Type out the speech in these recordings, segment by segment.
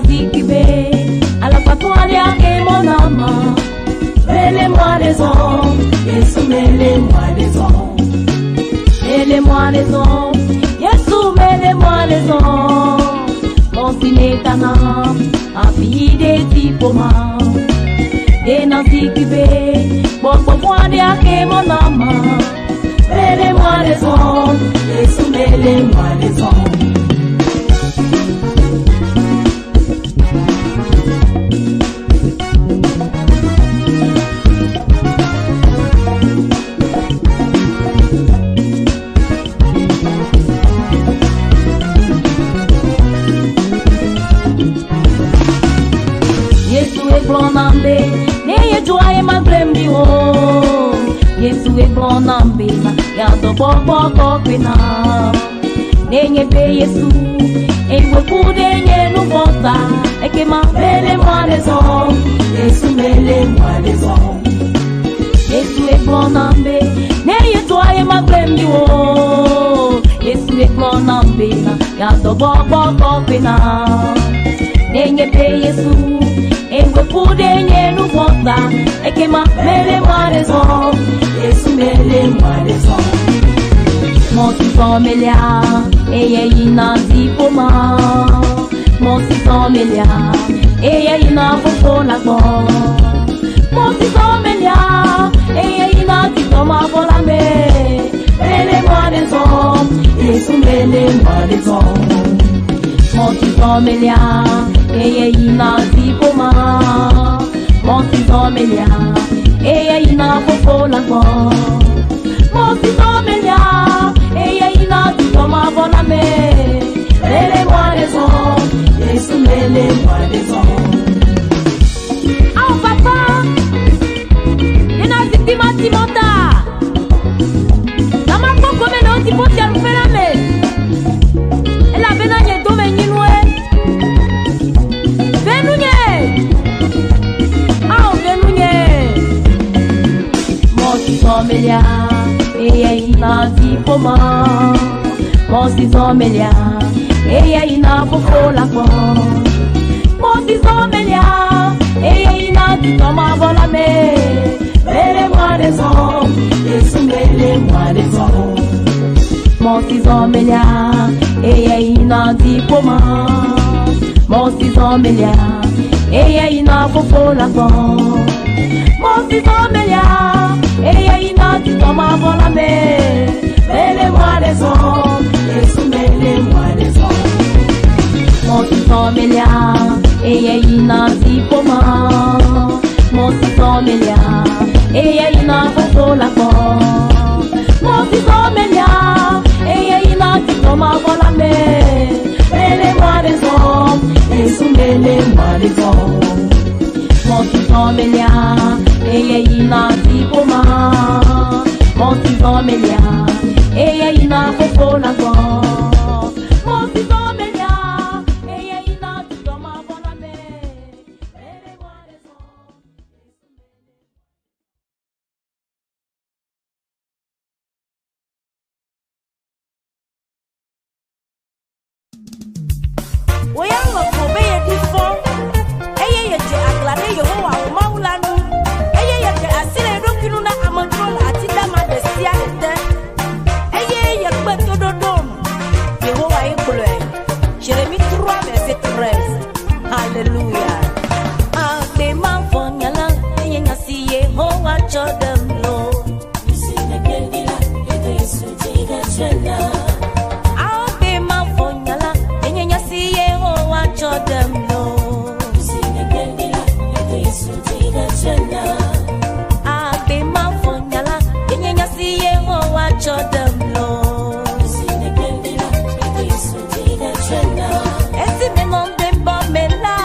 zikibe, à la patrouille et mon âme. Mêlez-moi les hommes, Yesu, mêlez-moi les hommes. Mêlez-moi les hommes, Yesu, mêlez-moi les hommes. Mon sinetana, a fille des diplômes. Et n'a zikibe, bon pour moi et mon âme. Mêlez-moi les hommes, Yesu, mêlez-moi les hommes. Yesu e blon nambe na ya do bobo ko kwina nenye be Yesu e we kude nye no bota e ke ma mele moi les hommes Yesu mele moi les hommes Yesu e blon nambe ne ye toi e ma grembi wo Yesu e blon nambe na ya do bobo ko kwina nenye be Yesu e we kude nye no bota e ke ma mele moi les hommes Yesu mêlez-moi les hommes. Mon sang mêlia, et y'a ina zipoma. Mon sang mêlia, et y'a ina fofo la bon. Mon sang mêlia, et y'a ina zipoma pour la mer. Mêlez-moi les hommes, Yesu mêlez-moi les hommes. Mon sang mêlia, et y'a ina zipoma. Mon sang mêlia. Eya ina fofo la kwa Monsi somelia Eya ina tutoma bona me Mêlez-moi les hommes Yesu mêlez-moi les hommes Ah papa Yena zikima timota Nama koko me no tipoti alufera me Ela vena nye dome nyinwe Venunye Ah venunye Somelia, eya ina zipoma. Mosi somelia, eya ina fofo la kwa. Mosi somelia, eya ina tutoma vola me. Mêlez-moi les hommes, Yesu mêlez-moi les hommes. Mosi somelia, eya ina zipoma. Mosi somelia, eya ina fofo la kwa. Mosi somelia. Eya ina tutoma vola me Mêlez-moi les hommes Yesu mêlez-moi les hommes Mon sang mêlia Eya ina zipoma Mon sang mêlia Eya ina fofo la ko Mon sang mêlia Eya ina tutoma vola me Mêlez-moi les hommes Yesu mêlez-moi les hommes Mon sang mêlia Eya ina zipoma Mon sang mêlia Eya ina fofo la kwa Mon sang mêlia Eya ina tutoma vola me Mêlez-moi les hommes Oyanga kobe ye difo Eya ye je aglade yo wa maulanu Asile dokinu na amantrol atida madesia ete Eye ye kbeto dodom Yehowa ikule Jérémie 3 verset 13 Alléluia Ate mafonyala Eye ngasi Yehowa chodem lo Usine kendila Ete Yesu tiga chela Ate mafonyala Eye ngasi Yehowa chodem lo Usine kendila Ete Yesu tiga chela Chodem lo Sine kendila Yesu tiga chela Esi menon demba mela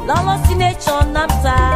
Lolo sinechon napta